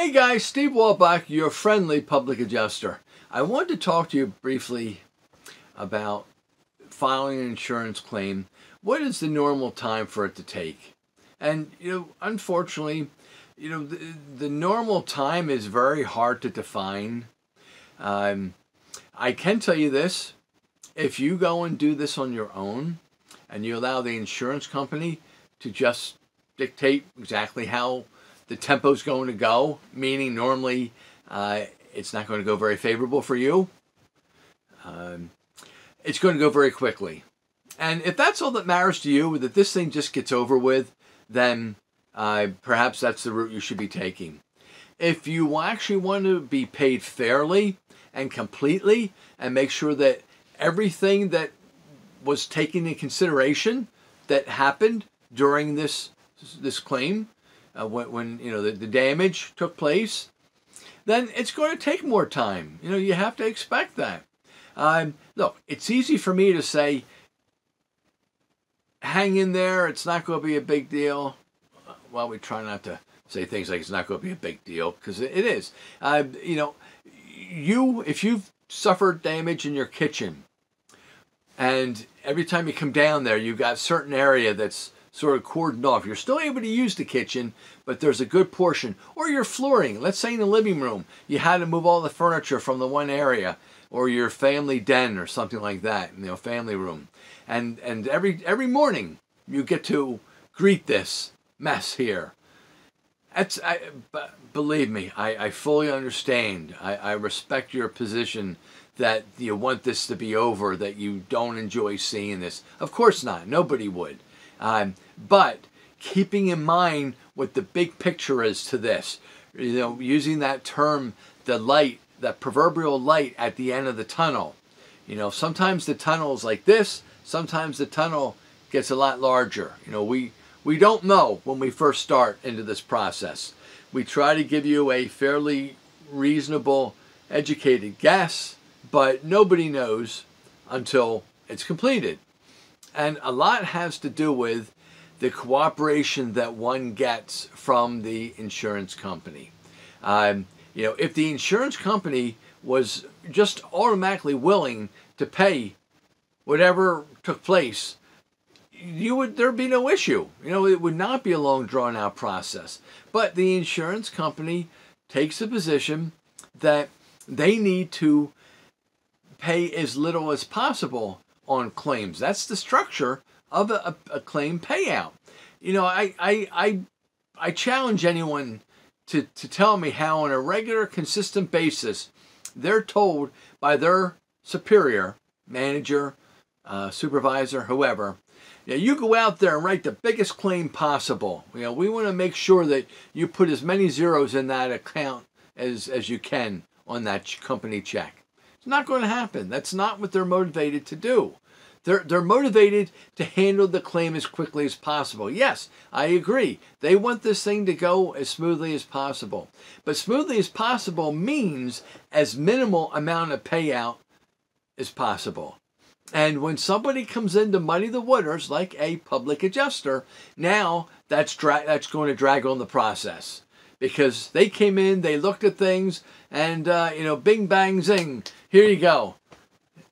Hey guys, Steve Wolbach, your friendly public adjuster. I wanted to talk to you briefly about filing an insurance claim. What is the normal time for it to take? And, unfortunately, the normal time is very hard to define. I can tell you this, if you go and do this on your own and you allow the insurance company to just dictate exactly how the tempo is going to go, meaning normally it's not going to go very favorable for you. It's going to go very quickly. And if that's all that matters to you, that this thing just gets over with, then perhaps that's the route you should be taking. If you actually want to be paid fairly and completely and make sure that everything that was taken into consideration that happened during this claim, when the damage took place, then it's going to take more time. You have to expect that. Look, it's easy for me to say, hang in there, it's not going to be a big deal. Well, we try not to say things like it's not going to be a big deal, because it is. If you've suffered damage in your kitchen, and every time you come down there, you've got a certain area that's sort of cordoned off. You're still able to use the kitchen, but there's a good portion. Or your flooring. Let's say in the living room, you had to move all the furniture from the one area, or your family den or something like that, family room. And every morning you get to greet this mess here. Believe me, I fully understand. I respect your position that you want this to be over, that you don't enjoy seeing this. Of course not. Nobody would. But keeping in mind what the big picture is to this, using that term, the light, that proverbial light at the end of the tunnel. Sometimes the tunnel is like this, sometimes the tunnel gets a lot larger. We don't know when we first start into this process. We try to give you a fairly reasonable, educated guess, but nobody knows until it's completed. And a lot has to do with the cooperation that one gets from the insurance company. If the insurance company was just automatically willing to pay whatever took place, there'd be no issue. It would not be a long, drawn-out process. But the insurance company takes a position that they need to pay as little as possible on claims. That's the structure of a claim payout. I challenge anyone to tell me how on a regular, consistent basis they're told by their superior, manager, supervisor, whoever, you go out there and write the biggest claim possible. We want to make sure that you put as many zeros in that account as you can on that company check. It's not going to happen. That's not what they're motivated to do. They're motivated to handle the claim as quickly as possible. Yes, I agree. They want this thing to go as smoothly as possible. But smoothly as possible means as minimal amount of payout as possible. And when somebody comes in to muddy the waters, like a public adjuster, now that's going to drag on the process. Because they came in, they looked at things, and, bing, bang, zing, here you go.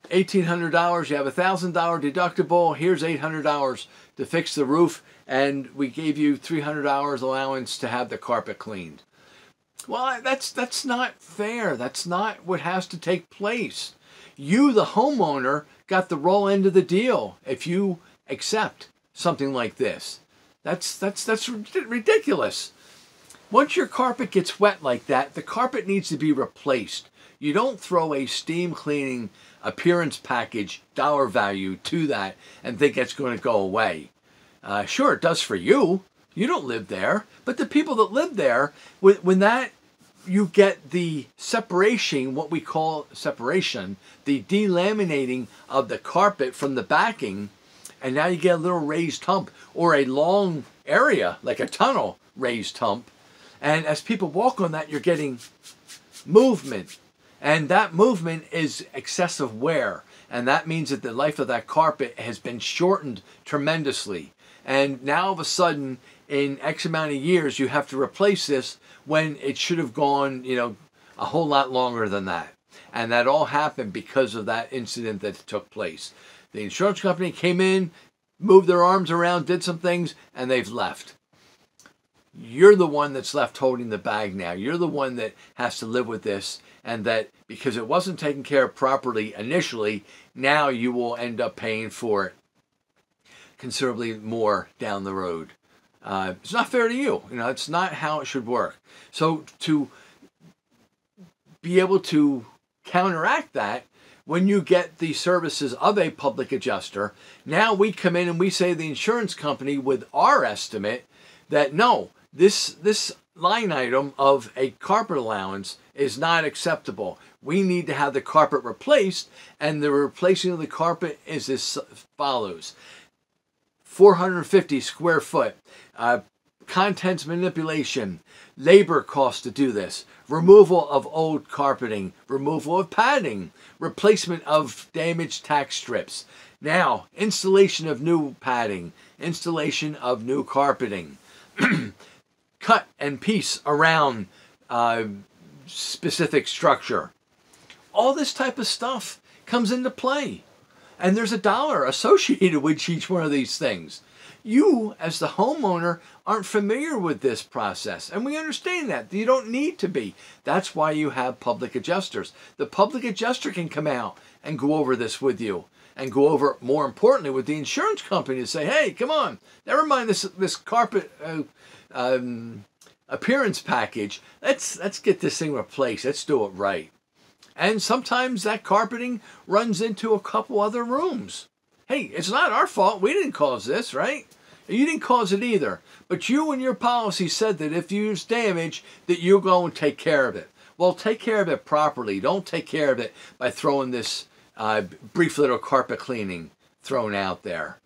$1,800, you have a $1,000 deductible, here's $800 to fix the roof, and we gave you $300 allowance to have the carpet cleaned. Well, that's not fair. That's not what has to take place. You, the homeowner, got the raw end of the deal if you accept something like this. That's ridiculous. Once your carpet gets wet like that, the carpet needs to be replaced. You don't throw a steam cleaning appearance package dollar value to that and think it's going to go away. Sure, it does for you. You don't live there. But the people that live there, when that you get the separation, what we call separation, the delaminating of the carpet from the backing, and now you get a little raised hump or a long area, like a tunnel raised hump. And as people walk on that, you're getting movement. And that movement is excessive wear. And that means that the life of that carpet has been shortened tremendously. And now all of a sudden, in X amount of years you have to replace this when it should have gone, a whole lot longer than that. And that all happened because of that incident that took place. The insurance company came in, moved their arms around, did some things, and they've left. You're the one that's left holding the bag now. You're the one that has to live with this, and that because it wasn't taken care of properly initially, now you will end up paying for it considerably more down the road. It's not fair to you. It's not how it should work. So to be able to counteract that, when you get the services of a public adjuster, now we come in and we say to the insurance company with our estimate that no, this line item of a carpet allowance is not acceptable. We need to have the carpet replaced, and the replacing of the carpet is as follows. 450 square foot, contents manipulation, labor costs to do this, removal of old carpeting, removal of padding, replacement of damaged tack strips. Now, installation of new padding, installation of new carpeting, cut and piece around specific structure. All this type of stuff comes into play. And there's $1 associated with each one of these things. You, as the homeowner, aren't familiar with this process. And we understand that. You don't need to be. That's why you have public adjusters. The public adjuster can come out and go over this with you. And go over, more importantly, with the insurance company to say, hey, come on, never mind this carpet appearance package. Let's get this thing replaced. Let's do it right. And sometimes that carpeting runs into a couple other rooms. Hey, it's not our fault. We didn't cause this, right? You didn't cause it either. But you and your policy said that if there's damage, that you'll go and take care of it. Well, take care of it properly. Don't take care of it by throwing this brief little carpet cleaning thrown out there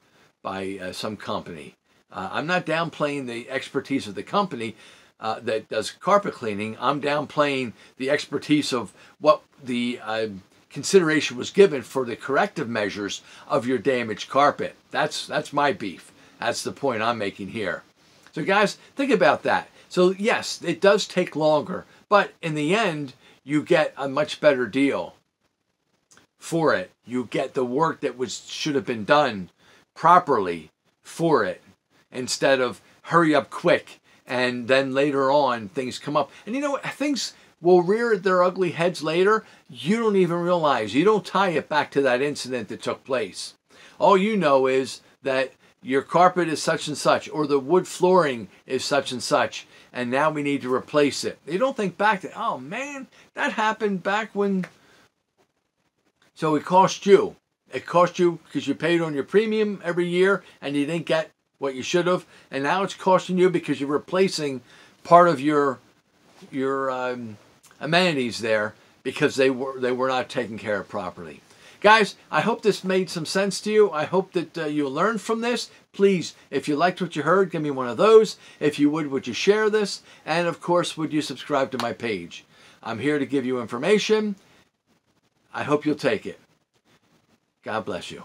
by some company. I'm not downplaying the expertise of the company that does carpet cleaning. I'm downplaying the expertise of what the consideration was given for the corrective measures of your damaged carpet. That's my beef. That's the point I'm making here. So guys, think about that. So yes, it does take longer, but in the end, you get a much better deal for it. You get the work that should have been done properly for it, instead of hurry up quick and then later on things come up. And things will rear their ugly heads later. You don't even realize. You don't tie it back to that incident that took place. All you know is that your carpet is such and such, or the wood flooring is such and such, and now we need to replace it. You don't think back to, oh man, that happened back when. So it cost you. It cost you because you paid on your premium every year and you didn't get what you should have, and now it's costing you because you're replacing part of your amenities there because they were not taken care of properly. Guys, I hope this made some sense to you. I hope that you learned from this. Please, if you liked what you heard, give me one of those. If you would you share this? And of course, would you subscribe to my page? I'm here to give you information. I hope you'll take it. God bless you.